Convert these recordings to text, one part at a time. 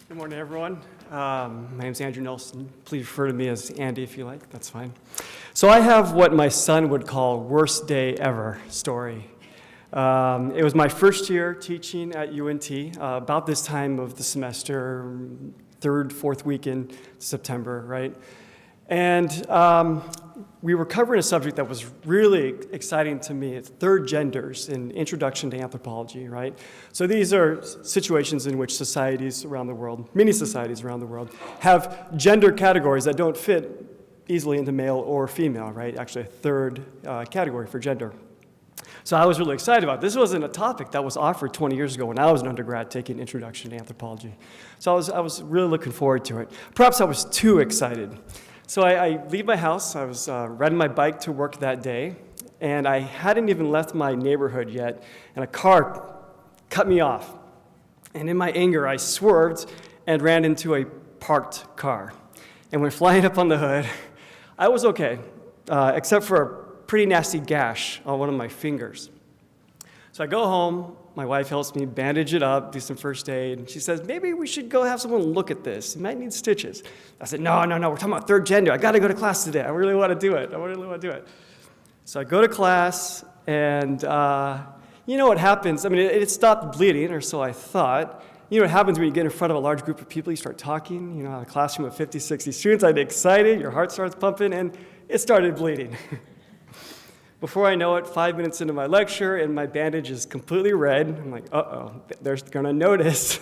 Good morning, everyone. My name is Andrew Nelson. Please refer to me as Andy if you like. That's fine. So I have what my son would call worst day ever story. It was my first year teaching at UNT, about this time of the semester, third, fourth week in September, right? And we were covering a subject that was really exciting to me. It's third genders in Introduction to Anthropology, right? So these are situations in which societies around the world, many societies around the world, have gender categories that don't fit easily into male or female, right? Actually, a third category for gender. So I was really excited about it. This wasn't a topic that was offered 20 years ago when I was an undergrad taking Introduction to Anthropology. So I was really looking forward to it. Perhaps I was too excited. So I leave my house. I was riding my bike to work that day, and I hadn't even left my neighborhood yet, and a car cut me off. And in my anger, I swerved and ran into a parked car. And went flying up on the hood. I was okay, except for a pretty nasty gash on one of my fingers. So I go home. My wife helps me bandage it up, do some first aid. And she says, maybe we should go have someone look at this. You might need stitches. I said, no, we're talking about third gender. I got to go to class today. I really want to do it. So I go to class, and you know what happens? I mean, it stopped bleeding, or so I thought. You know what happens when you get in front of a large group of people, you start talking, in a classroom of 50, 60 students, I get excited, your heart starts pumping, and it started bleeding. Before I know it, 5 minutes into my lecture, and my bandage is completely red. I'm like, uh-oh, they're gonna notice.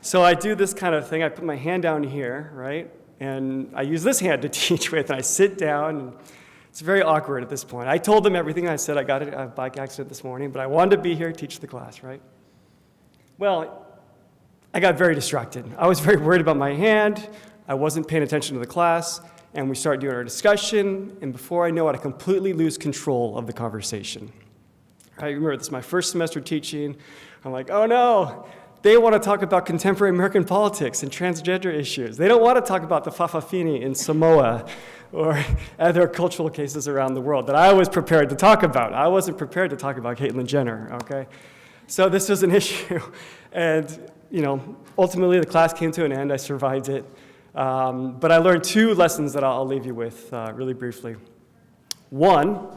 So I do this kind of thing. I put my hand down here, right? And I use this hand to teach with, and I sit down, and it's very awkward at this point. I told them everything. I said I got a bike accident this morning, but I wanted to be here, teach the class, right? Well, I got very distracted. I was very worried about my hand. I wasn't paying attention to the class. And we start doing our discussion, and before I know it, I completely lose control of the conversation. I remember this is my first semester teaching. I'm like, oh no, they want to talk about contemporary American politics and transgender issues. They don't want to talk about the Fa'afafini in Samoa or other cultural cases around the world that I was prepared to talk about. I wasn't prepared to talk about Caitlyn Jenner, okay? So this was an issue. And, ultimately the class came to an end. I survived it. But I learned two lessons that I'll leave you with really briefly. One,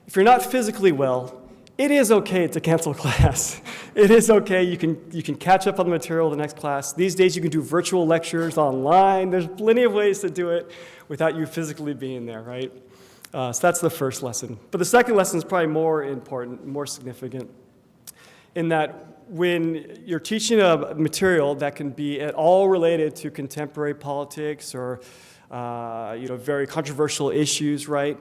if you're not physically well, it is okay to cancel class. It is okay. You can catch up on the material the next class. These days you can do virtual lectures online. There's plenty of ways to do it without you physically being there, right? So that's the first lesson. But the second lesson is probably more important, more significant, in that when you're teaching a material that can be at all related to contemporary politics or very controversial issues, right?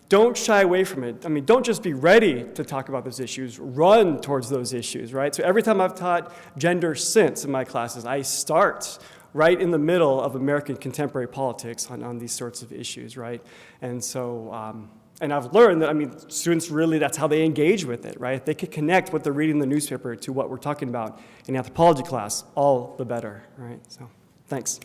Don't shy away from it. I mean, don't just be ready to talk about those issues. Run towards those issues, right? So every time I've taught gender since in my classes, I start right in the middle of American contemporary politics on these sorts of issues, right? And so, and I've learned that, students really, that's how they engage with it, right? They can connect what they're reading in the newspaper to what we're talking about in anthropology class, all the better, right? So, thanks.